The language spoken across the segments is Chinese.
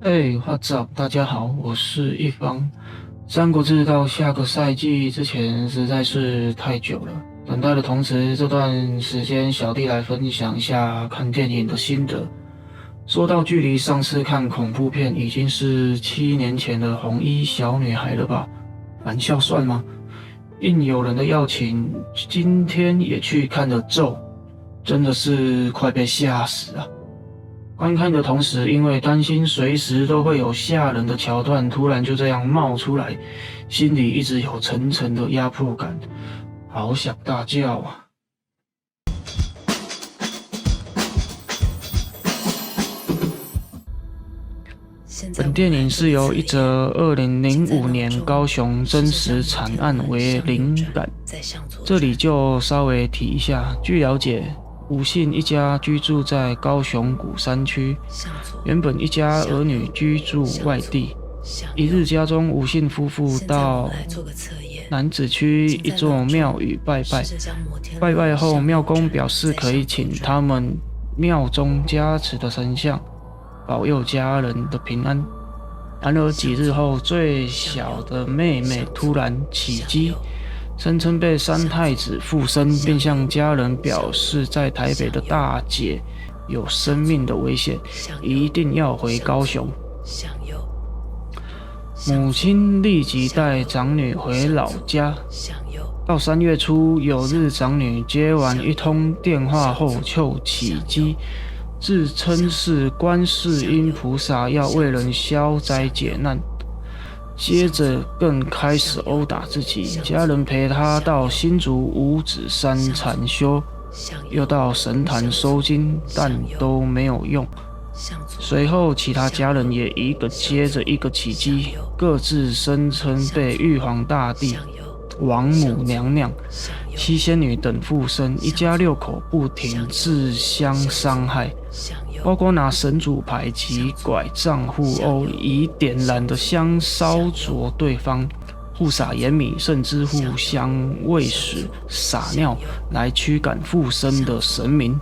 What's up？大家好，我是一方。三国志到下个赛季之前实在是太久了，等待的同时，这段时间小弟来分享一下看电影的心得。说到距离上次看恐怖片已经是7年前的红衣小女孩了吧？玩笑算吗？应有人的邀请，今天也去看了咒，真的是快被吓死啊！观看的同时，因为担心随时都会有吓人的桥段突然就这样冒出来，心里一直有层层的压迫感，好想大叫啊！本电影是由一则2005年高雄真实惨案为灵感，这里就稍微提一下。据了解，吴姓一家居住在高雄鼓山区，原本一家儿女居住外地。一日家中吴姓夫妇到楠梓区一座庙宇拜拜，拜拜后庙公表示可以请他们庙中加持的神像保佑家人的平安。然而几日后，最小的妹妹突然起乩，声称被三太子附身，并向家人表示在台北的大姐有生命的危险，一定要回高雄。母亲立即带长女回老家。到3月初，有日长女接完一通电话后就起乩，自称是观世音菩萨，要为人消灾解难。接着更开始殴打自己，家人陪他到新竹五指山禅修，又到神坛收经，但都没有用。随后其他家人也一个接着一个起乩，各自声称被玉皇大帝、王母娘娘、七仙女等附身，一家6口不停自相伤害，包括拿神主牌及拐杖互殴，以点燃的香烧灼对方，互撒盐米，甚至互相喂食、撒尿来驱赶附身的神明。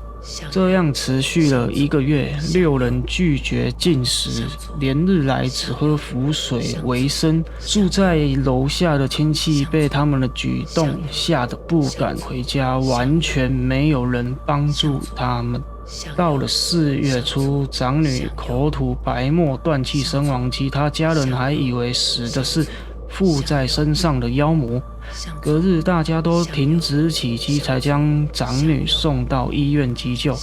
这样持续了1个月，6人拒绝进食，连日来只喝符水为生。住在楼下的亲戚被他们的举动吓得不敢回家，完全没有人帮助他们。到了4月初，长女口吐白沫断气身亡，其他家人还以为死的是附在身上的妖魔。隔日大家都停止起乩，才将长女送到医院急救。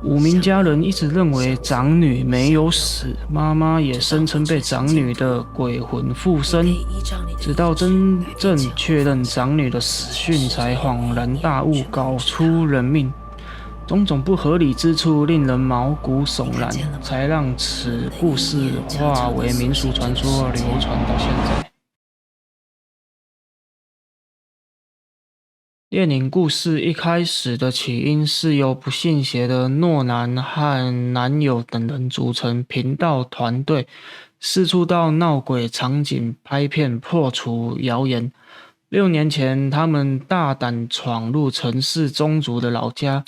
5名家人一直认为长女没有死，妈妈也声称被长女的鬼魂附身，直到真正确认长女的死讯，才恍然大悟，搞出人命。种种不合理之处令人毛骨悚然，才让此故事化为民俗传说，流传到现在。电影故事一开始的起因是由不信邪的诺南和男友等人组成频道团队，四处到闹鬼场景拍片破除谣言。6年前，他们大胆闯入陈氏宗族的老家，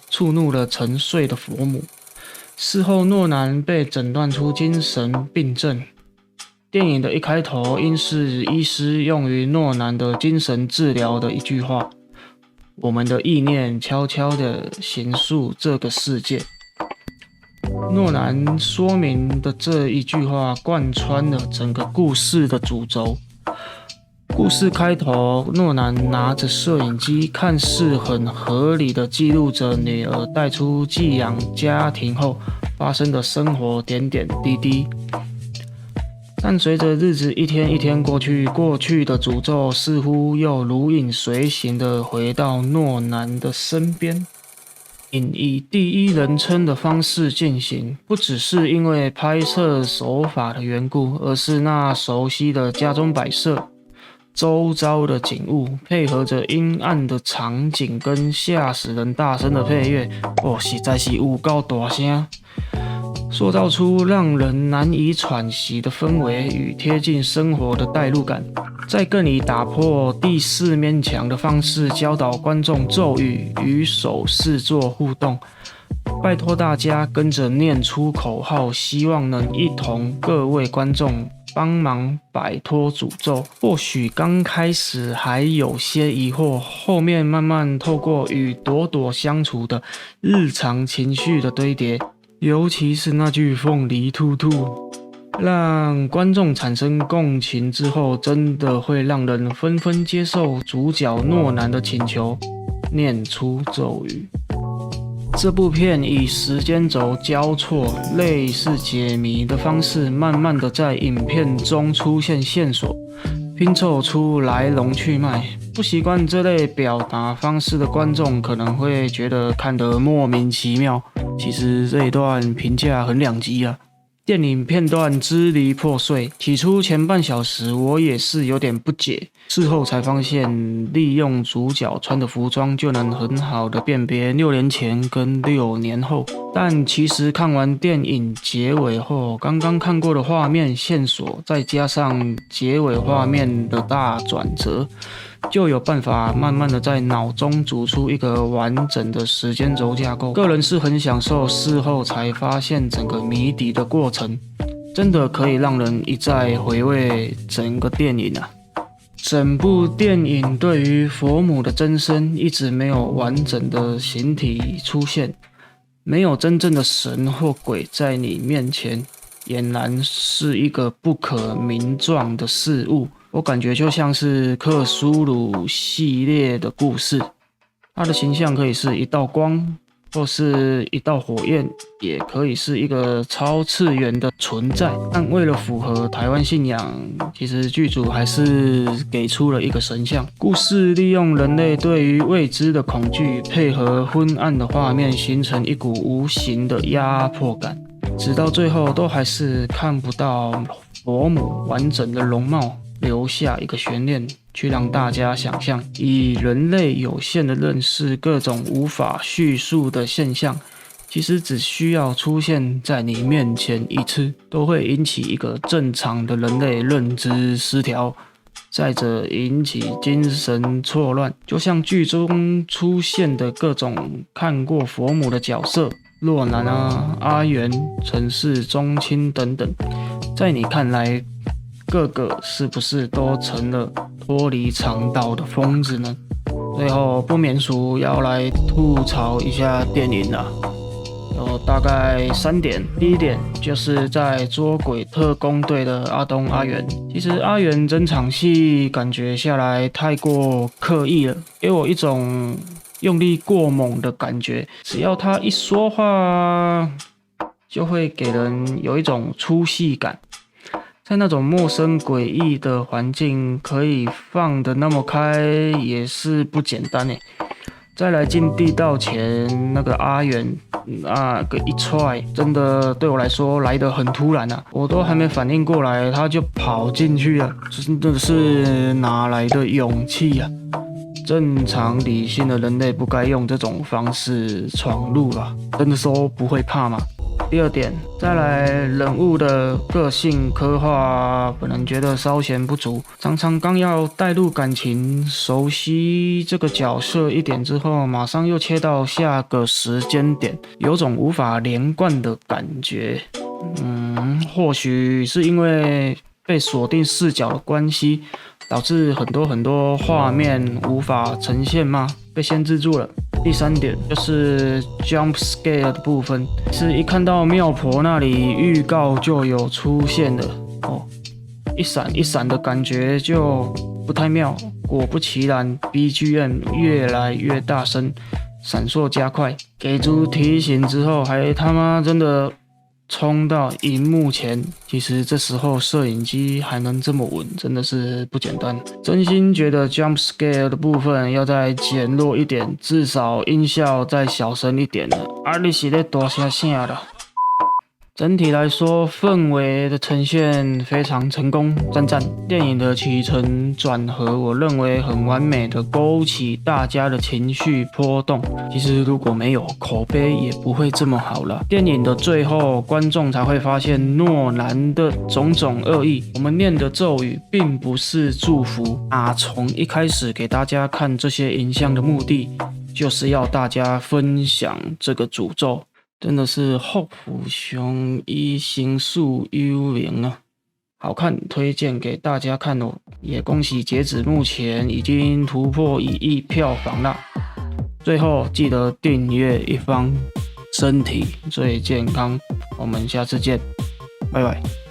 触怒了沉睡的佛母。事后，诺南被诊断出精神病症。电影的一开头，应是医师用于诺南的精神治疗的一句话：我们的意念悄悄地形塑这个世界。诺南说明的这一句话贯穿了整个故事的主轴。故事开头，诺南拿着摄影机，看似很合理的记录着女儿带出寄养家庭后发生的生活点点滴滴。但随着日子一天一天过去，过去的诅咒似乎又如影随形地回到诺南的身边。以第一人称的方式进行，不只是因为拍摄手法的缘故，而是那熟悉的家中摆设、周遭的景物，配合着阴暗的场景跟吓死人大声的配乐，实在是有够大声，塑造出让人难以喘息的氛围与贴近生活的代入感。再更以打破第4面墙的方式教导观众咒语与手势做互动，拜托大家跟着念出口号，希望能一同各位观众帮忙摆脱诅咒。或许刚开始还有些疑惑，后面慢慢透过与朵朵相处的日常情绪的堆叠，尤其是那句凤梨兔兔，让观众产生共情之后，真的会让人纷纷接受主角诺兰的请求，念出咒语。这部片以时间轴交错、类似解谜的方式，慢慢的在影片中出现线索，拼凑出来龙去脉。不习惯这类表达方式的观众可能会觉得看得莫名其妙。其实这一段评价很两极啊。电影片段支离破碎，起初前半小时我也是有点不解，事后才发现利用主角穿的服装就能很好的辨别6年前跟6年后。但其实看完电影结尾后，刚刚看过的画面线索，再加上结尾画面的大转折，就有办法慢慢的在脑中组出一个完整的时间轴架构。个人是很享受事后才发现整个谜底的过程，真的可以让人一再回味整个电影啊。整部电影对于佛母的真身一直没有完整的形体出现，没有真正的神或鬼在你面前，俨然是一个不可名状的事物。我感觉就像是克苏鲁系列的故事，它的形象可以是一道光，或是一道火焰，也可以是一个超次元的存在。但为了符合台湾信仰，其实剧组还是给出了一个神像。故事利用人类对于未知的恐惧，配合昏暗的画面，形成一股无形的压迫感。直到最后，都还是看不到佛母完整的容貌，留下一个悬念，去让大家想象，以人类有限的认识，各种无法叙述的现象，其实只需要出现在你面前一次，都会引起一个正常的人类认知失调，再者引起精神错乱。就像剧中出现的各种看过佛母的角色，洛南啊、阿元、陈氏、宗亲等等，在你看来，个个是不是都成了脱离常道的疯子呢？最后不免俗要来吐槽一下电影啦，有大概3点。第一点就是在捉鬼特工队的阿东、阿元，其实阿元整场戏感觉下来太过刻意了，给我一种用力过猛的感觉，只要他一说话，就会给人有一种出戏感。在那种陌生诡异的环境，可以放得那么开，也是不简单耶。再来进地道前，那个阿元那个一踹，真的对我来说来得很突然啊！我都还没反应过来，他就跑进去了，真的是哪来的勇气啊！正常理性的人类不该用这种方式闯入吧？真的说不会怕吗？第二点，再来人物的个性刻画，本人觉得稍显不足，常常刚要带入感情，熟悉这个角色一点之后，马上又切到下个时间点，有种无法连贯的感觉。或许是因为被锁定视角的关系，导致很多画面无法呈现吗？被限制住了。第三点就是 jump scare 的部分，是一看到庙婆那里预告就有出现的哦，一闪一闪的感觉就不太妙。果不其然 ，BGM 越来越大声，闪烁加快，给出提醒之后，还他妈真的冲到荧幕前，其实这时候摄影机还能这么稳，真的是不简单。真心觉得 jump scare 的部分要再减弱一点，至少音效再小声一点了。你是在大声啥啦？整体来说，氛围的呈现非常成功，赞赞！电影的起承转合，我认为很完美的勾起大家的情绪波动。其实如果没有口碑，也不会这么好了。电影的最后，观众才会发现诺兰的种种恶意。我们念的咒语并不是祝福，从一开始给大家看这些影像的目的，就是要大家分享这个诅咒。真的是虎熊一心术幽灵啊，好看，推荐给大家看哦。也恭喜截止目前已经突破1亿票房啦。最后记得订阅一方，身体最健康。我们下次见，拜拜。